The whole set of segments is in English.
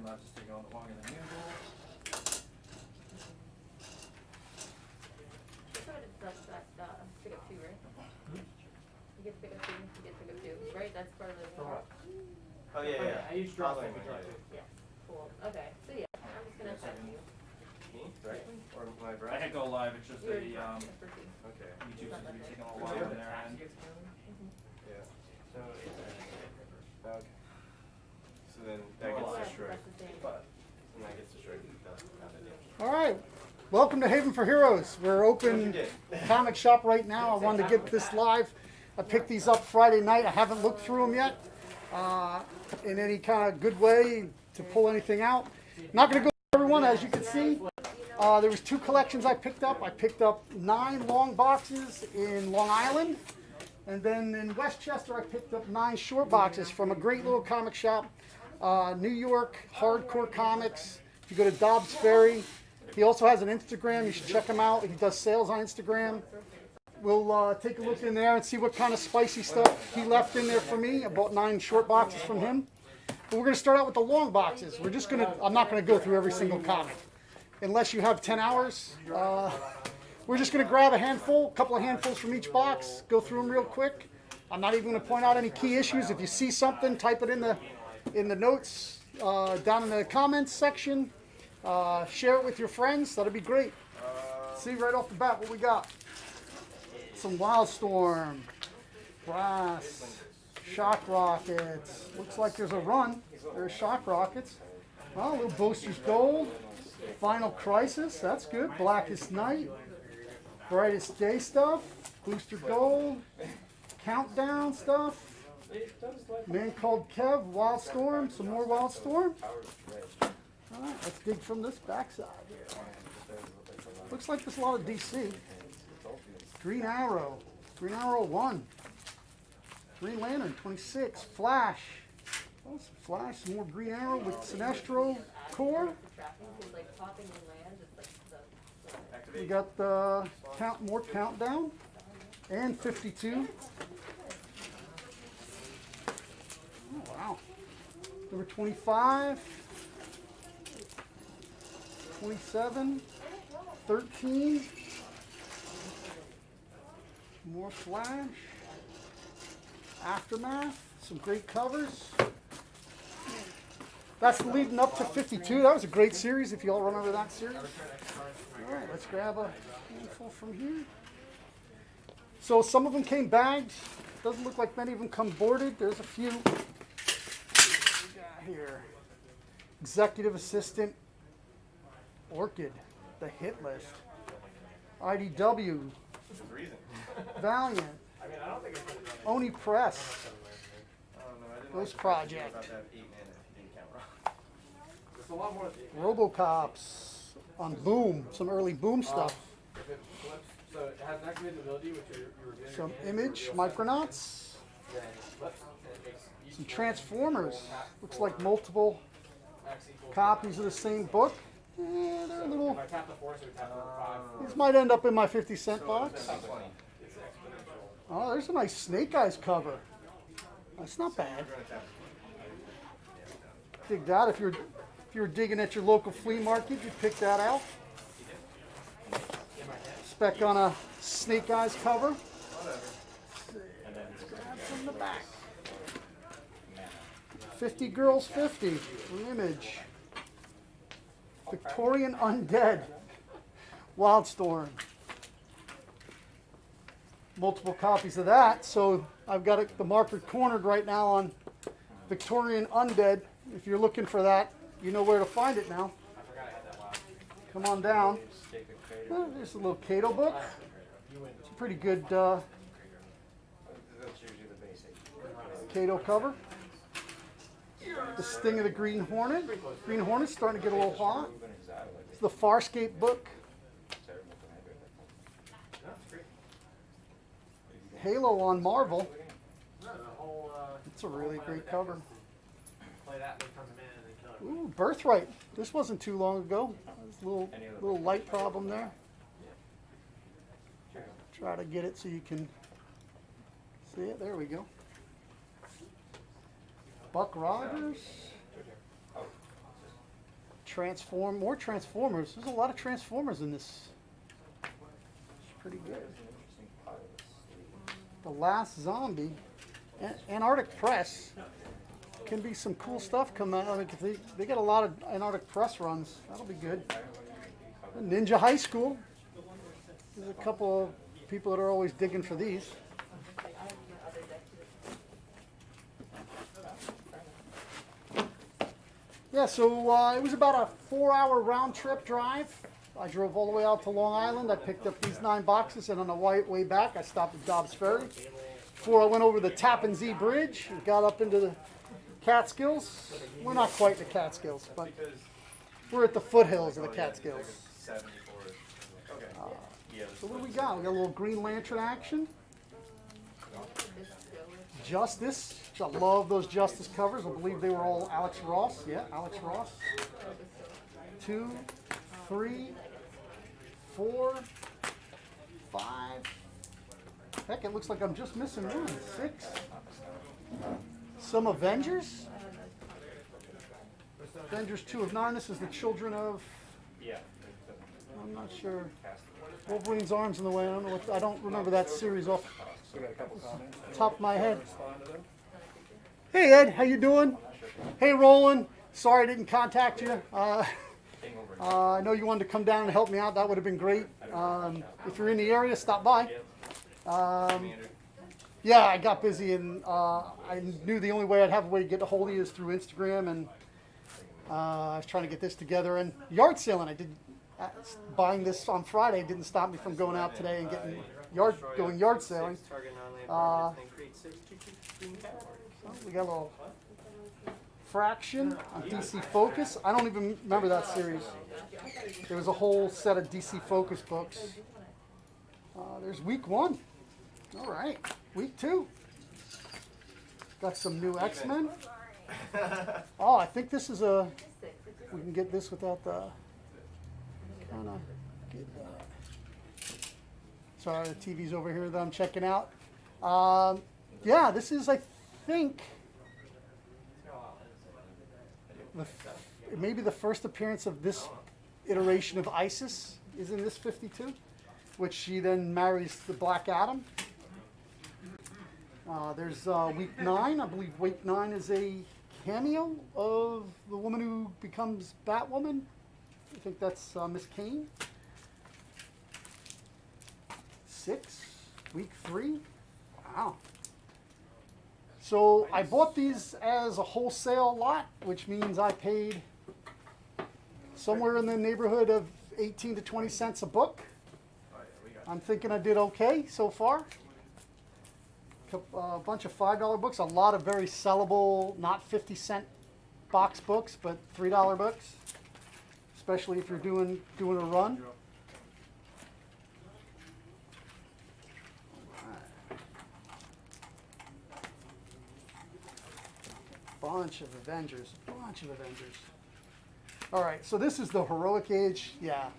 not just taking on longer than usual. Pick up 2, right? You get to pick up 2. You get to pick up 2, right? That's part of the. Oh yeah. I use drop Following like one, drop yeah. Yeah. Cool. Okay. So yeah, I'm just gonna check you. Me? Right? Or my I brother? hit go live. It's just a Okay. YouTube seems to be taking a while on their end. Yeah. So okay. So then that gets destroyed. And that gets destroyed. All right. Welcome to Haven for Heroes. We're open comic shop right now. I wanted to get this live. I picked these up Friday night. I haven't looked through them yet in any kind of good way to pull anything out. Not going to go through everyone, as you can see. There was 2 collections I picked up. I picked up 9 long boxes in Long Island. And then in Westchester, I picked up 9 short boxes from a great little comic shop, New York, Hardcore Comics. If you go to Dobbs Ferry, he also has an Instagram. You should check him out. He does sales on Instagram. We'll take a look in there and see what kind of spicy stuff he left in there for me. I bought 9 short boxes from him. But we're going to start out with the long boxes. I'm not going to go through every single comic. Unless you have 10 hours. We're just going to grab a couple of handfuls from each box, go through them real quick. I'm not even going to point out any key issues. If you see something, type it in the notes down in the comments section. Share it with your friends. That'd be great. See right off the bat what we got. Some Wildstorm, Brass, Shock Rockets. Looks like there's a run. There's Shock Rockets. Well, a little Boosters Gold. Final Crisis. That's good. Blackest Night. Brightest Day stuff. Booster Gold. Countdown stuff. Man Called Kev. Wildstorm. Some more Wildstorm. All right, let's dig from this backside here. Looks like there's a lot of DC. Green Arrow. Green Arrow 1. Green Lantern 26. Flash. Oh, some Flash. Some more Green Arrow with Sinestro core. We got the more Countdown. And 52. Oh, wow. Number 25. 27, 13, more Flash, Aftermath, some great covers. That's leading up to 52. That was a great series, if you all remember that series. All right, let's grab a handful from here. So some of them came bagged. Doesn't look like many of them come boarded. There's a few. What we got here? Executive Assistant Orchid, the hit list. IDW, Valiant, Oni Press, Ghost Project, Robocops on Boom, some early Boom stuff. So it has an activated ability, which you're reviewing. Some Image, Micronauts, some Transformers. Looks like multiple copies of the same book. Yeah, they're a little. These might end up in my 50-cent box. Oh, there's a nice Snake Eyes cover. That's not bad. Dig that. If you're digging at your local flea market, you pick that out. Spec on a Snake Eyes cover. Let's grab from the back. 50 Girls 50 from Image. Victorian Undead, Wildstorm. Multiple copies of that, so I've got the marker cornered right now on Victorian Undead. If you're looking for that, you know where to find it now. Come on down. There's a little Cato book. It's a pretty good Cato cover. The Sting of the Green Hornet. Green Hornet's starting to get a little hot. It's the Farscape book. Halo on Marvel. It's a really great cover. Ooh, Birthright. This wasn't too long ago. There's a little light problem there. Try to get it so you can see it. There we go. Buck Rogers. More Transformers. There's a lot of Transformers in this. It's pretty good. The Last Zombie. Antarctic Press. Can be some cool stuff coming out. I mean, 'cause they got a lot of Antarctic Press runs. That'll be good. Ninja High School. There's a couple of people that are always digging for these. Yeah, so it was about a 4-hour round trip drive. I drove all the way out to Long Island. I picked up these 9 boxes, and on the way back, I stopped at Dobbs Ferry. Before I went over the Tappan Zee Bridge and got up into the Catskills. We're not quite the Catskills, but we're at the foothills of the Catskills. So what do we got? We got a little Green Lantern action. Justice. I love those Justice covers. I believe they were all Alex Ross. Yeah, Alex Ross. 2, 3, 4, 5. Heck, it looks like I'm just missing one. 6. Some Avengers. Avengers 2 of Narnis is the children of. I'm not sure. Wolverine's arms in the way. I don't remember that series off the top of my head. Hey Ed, how you doing? Hey Roland, sorry I didn't contact you. I know you wanted to come down and help me out. That would have been great. If you're in the area, stop by. Yeah, I got busy and I knew the only way I'd have a way to get a hold of you is through Instagram, and I was trying to get this together. And yard selling, I did buying this on Friday didn't stop me from going out today and getting yard selling. We got a little Fraction on DC Focus. I don't even remember that series. There was a whole set of DC Focus books. There's week 1. All right. Week 2. Got some new X-Men. Oh, I think this is a... We can get this without the... Kind of get that. Sorry, the TV's over here that I'm checking out. Yeah, this is, I think... maybe the first appearance of this iteration of Isis is in this 52, which she then marries the Black Adam. There's week 9. I believe week 9 is a cameo of the woman who becomes Batwoman. I think that's Miss Kane. 6, week 3. Wow. So I bought these as a wholesale lot, which means I paid somewhere in the neighborhood of 18 to 20 cents a book. I'm thinking I did okay so far. A bunch of $5 books, a lot of very sellable, not 50-cent box books, but $3 books, especially if you're doing a run. Bunch of Avengers. All right, so this is the Heroic Age. Yeah,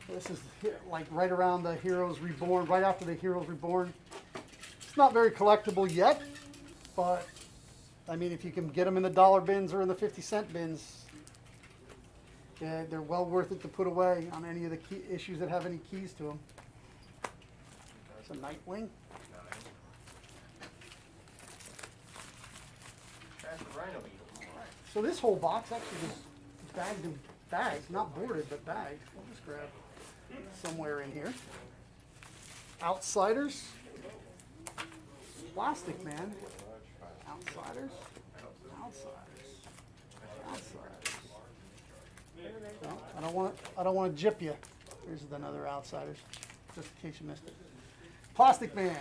this is like right around the Heroes Reborn, right after the Heroes Reborn. It's not very collectible yet, but I mean, if you can get them in the dollar bins or in the 50-cent bins, yeah, they're well worth it to put away on any of the key issues that have any keys to them. It's a Nightwing. So this whole box actually was bagged in bags, not boarded, but bagged. I'll just grab somewhere in here. Outsiders. Plastic Man. Outsiders. No, I don't want to jip you. Here's another Outsiders, just in case you missed it. Plastic Man.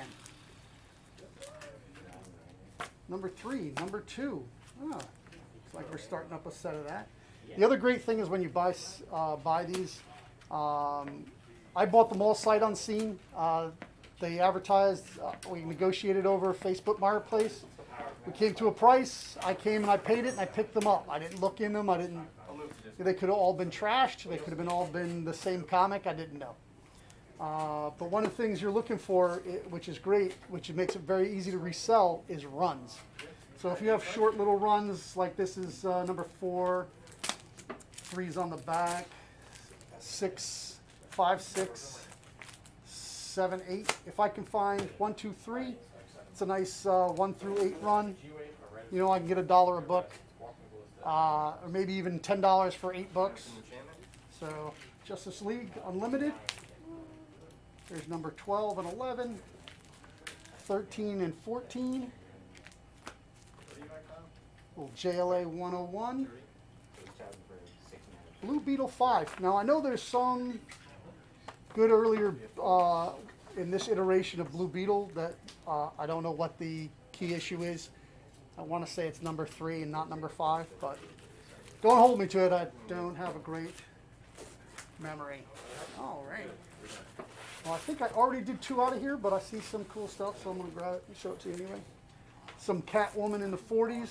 Number 3, number 2. Oh, looks like we're starting up a set of that. The other great thing is when you buy these, I bought them all sight unseen. They advertised, we negotiated over Facebook Marketplace. We came to a price, I came and I paid it and I picked them up. I didn't look in them, they could have all been trashed, they could have all been the same comic, I didn't know. But one of the things you're looking for, which is great, which makes it very easy to resell, is runs. So if you have short little runs, like this is number 4, threes on the back. 6, 5, 6, 7, 8. If I can find 1, 2, 3, it's a nice 1 through 8 run. You know, I can get $1 a book, or maybe even $10 for 8 books. So Justice League Unlimited. There's number 12 and 11, 13 and 14. Little JLA 101. Blue Beetle 5. Now I know there's some good earlier in this iteration of Blue Beetle that I don't know what the key issue is. I want to say it's number 3 and not number 5, but don't hold me to it. I don't have a great memory. All right. Well, I think I already did 2 out of here, but I see some cool stuff, so I'm going to grab it and show it to you anyway. Some Catwoman in the 40s.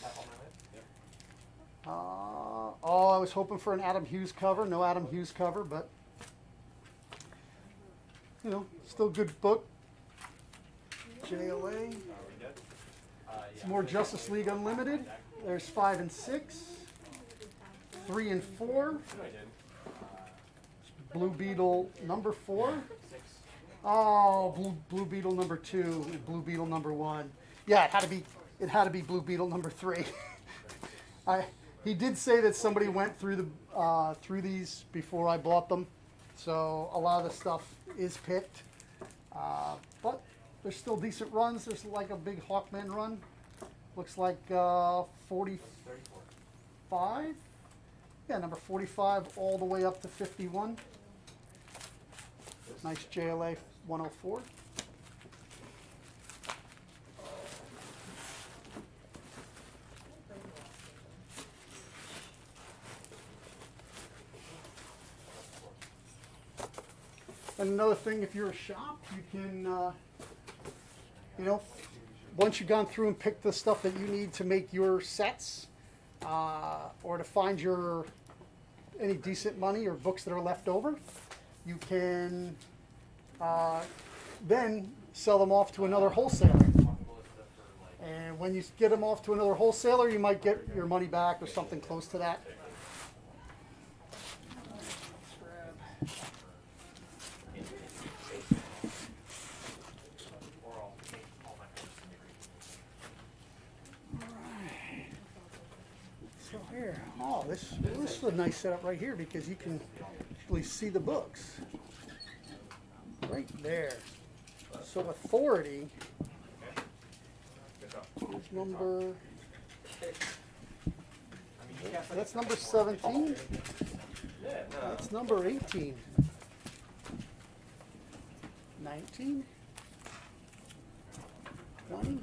Oh, I was hoping for an Adam Hughes cover. No Adam Hughes cover, but, you know, still good book. JLA. Some more Justice League Unlimited. There's 5 and 6. 3 and 4. Blue Beetle number 4. Oh, Blue Beetle number 2 and Blue Beetle number 1. Yeah, it had to be Blue Beetle number 3. He did say that somebody went through these before I bought them, so a lot of the stuff is picked, but there's still decent runs. There's like a big Hawkman run. Looks like 45. Yeah, number 45 all the way up to 51. Nice JLA 104. And another thing, if you're a shop, you can, you know, once you've gone through and picked the stuff that you need to make your sets, or to find your any decent money or books that are left over, you can then sell them off to another wholesaler. And when you get them off to another wholesaler, you might get your money back or something close to that. So here, oh, this is a nice setup right here because you can actually see the books right there. So Authority is number, that's number 17. That's number 18. 19. 20.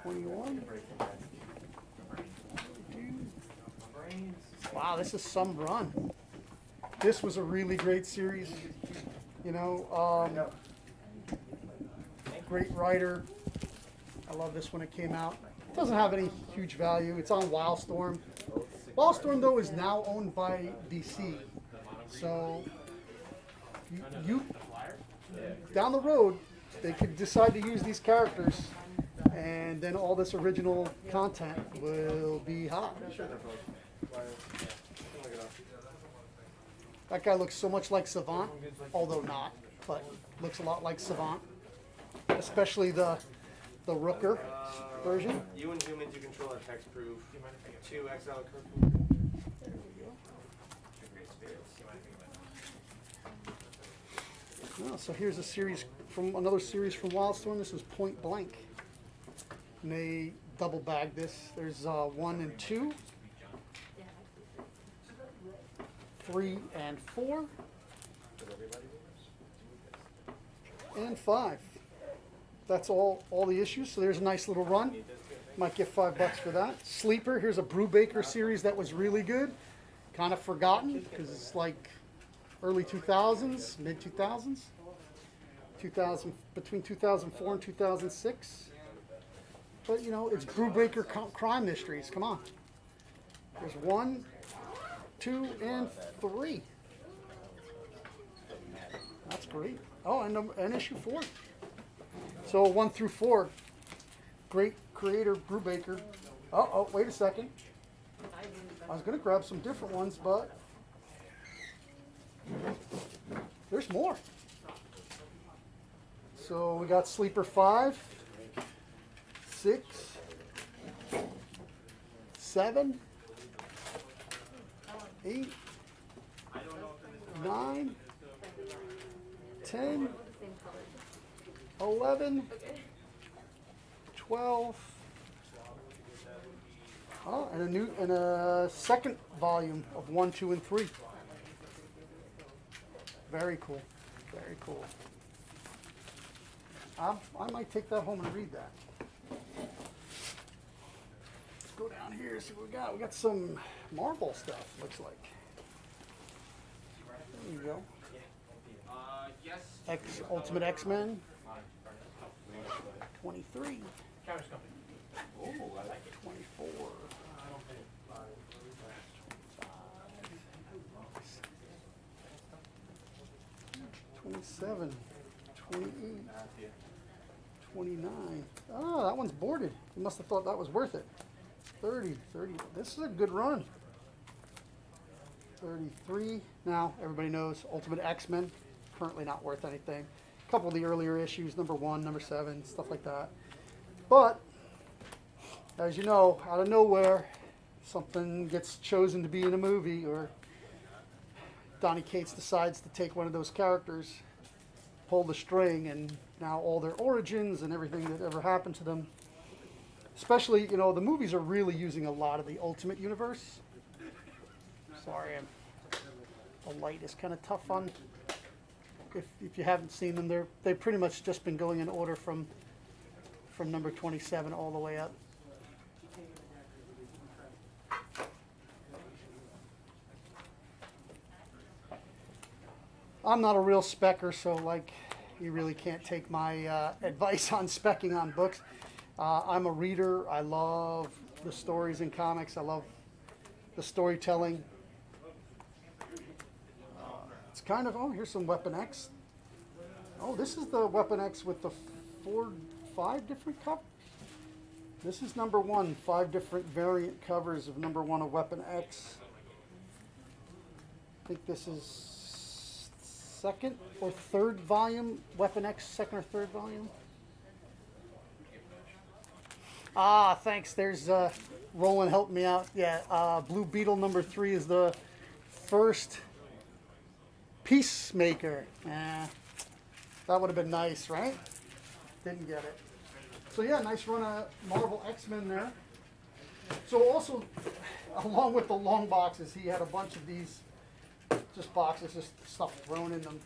21. Wow, this is some run. This was a really great series. You know, great writer. I love this when it came out. It doesn't have any huge value. It's on Wildstorm. Wildstorm, though, is now owned by DC. So, you down the road, they could decide to use these characters, and then all this original content will be hot. That guy looks so much like Savant, although not, but looks a lot like Savant, especially the Rooker version. You and humans, you control a text-proof 2 XL code. There we go. Oh, so here's a series from another series from Wildstorm. This is Point Blank. And they double bagged this. There's 1 and 2. 3 and 4, and 5. That's all the issues. So there's a nice little run. Might get $5 for that. Sleeper. Here's a Brubaker series that was really good. Kind of forgotten because it's like early 2000s, mid 2000s, between 2004 and 2006. But you know, it's Brubaker crime mysteries. Come on. There's 1, 2, and 3. That's great. Oh, and issue 4. So 1 through 4. Great creator, Brubaker. Oh, wait a second. I was gonna grab some different ones, but there's more. So we got Sleeper 5, 6, 7, 8, 9, 10, 11, 12. Oh, and a second volume of 1, 2, and 3. Very cool. Very cool. I might take that home and read that. Let's go down here, see what we got. We got some Marvel stuff, looks like. There you go. Yes. Ultimate X-Men. 23. Counters company. Oh, I like it. 24. 27. 28. 29. Oh, that one's boarded. You must have thought that was worth it. 30. This is a good run. 33. Now, everybody knows Ultimate X-Men. Currently not worth anything. A couple of the earlier issues, number 1, number 7, stuff like that. But, as you know, out of nowhere, something gets chosen to be in a movie, or Donny Cates decides to take one of those characters, pull the string, and now all their origins and everything that ever happened to them. Especially, you know, the movies are really using a lot of the Ultimate Universe. Sorry, the light is kind of tough on. If you haven't seen them, they've pretty much just been going in order from number 27 all the way up. I'm not a real specker, so like you really can't take my advice on specking on books. I'm a reader. I love the stories in comics. I love the storytelling. It's kind of, oh, here's some Weapon X. Oh, this is the Weapon X with the 5 different covers. This is number 1, 5 different variant covers of number 1 of Weapon X. I think this is second or third volume, Weapon X, second or third volume. Ah, thanks. There's Roland helped me out. Yeah, Blue Beetle number 3 is the first Peacemaker. That would have been nice, right? Didn't get it. So yeah, nice run of Marvel X-Men there. So also, along with the long boxes, he had a bunch of these, just boxes, just stuff thrown in them.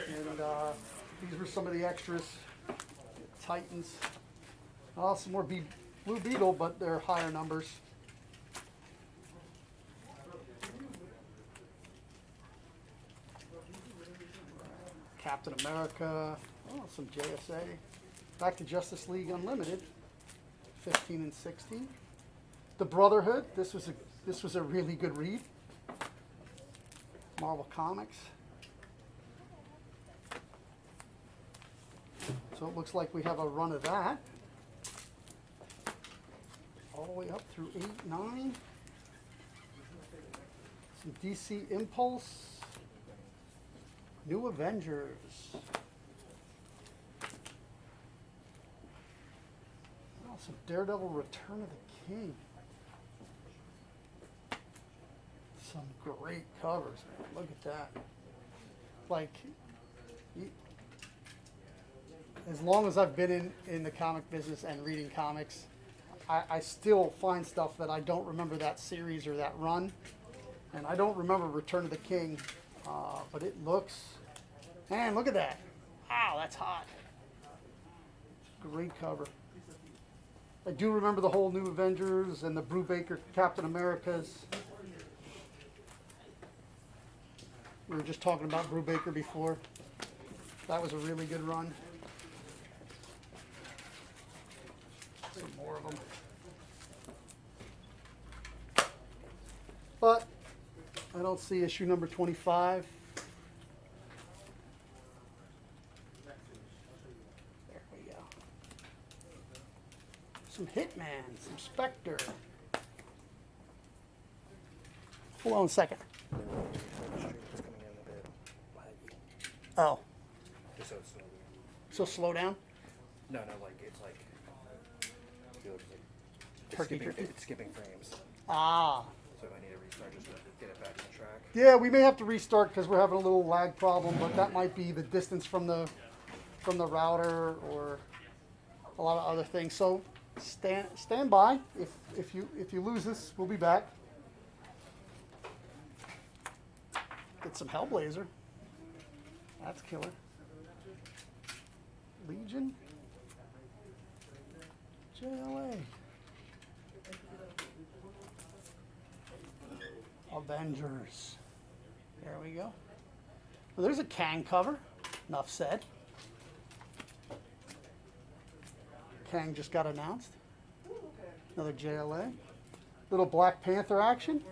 And these were some of the extras. Titans. Some more Blue Beetle, but they're higher numbers. Captain America. Oh, some JSA. Back to Justice League Unlimited. 15 and 16. The Brotherhood. This was a really good read. Marvel Comics. So it looks like we have a run of that. All the way up through 8, 9. Some DC Impulse. New Avengers. Oh, some Daredevil Return of the King. Some great covers, man. Look at that. Like, as long as I've been in the comic business and reading comics, I still find stuff that I don't remember that series or that run. And I don't remember Return of the King, but it looks, man, look at that. Wow, that's hot. Great cover. I do remember the whole New Avengers and the Brubaker Captain Americas. We were just talking about Brubaker before. That was a really good run. Some more of them. But I don't see issue number 25. There we go. Some Hitman, some Spectre. Hold on a second. It's coming in a bit laggy. Oh, Just so it's slow. so slow down. No, like it's like. I feel like it's Turkey skipping, jerky. it's skipping frames. Ah. So I need to restart just to get it back on track. Yeah, we may have to restart because we're having a little lag problem, but that might be the distance from the router or a lot of other things. So stand by. If you lose this, we'll be back. Get some Hellblazer. That's killer. Legion. JLA. Avengers. There we go. Well, there's a Kang cover. Enough said. Kang just got announced. Another JLA. Little Black Panther action.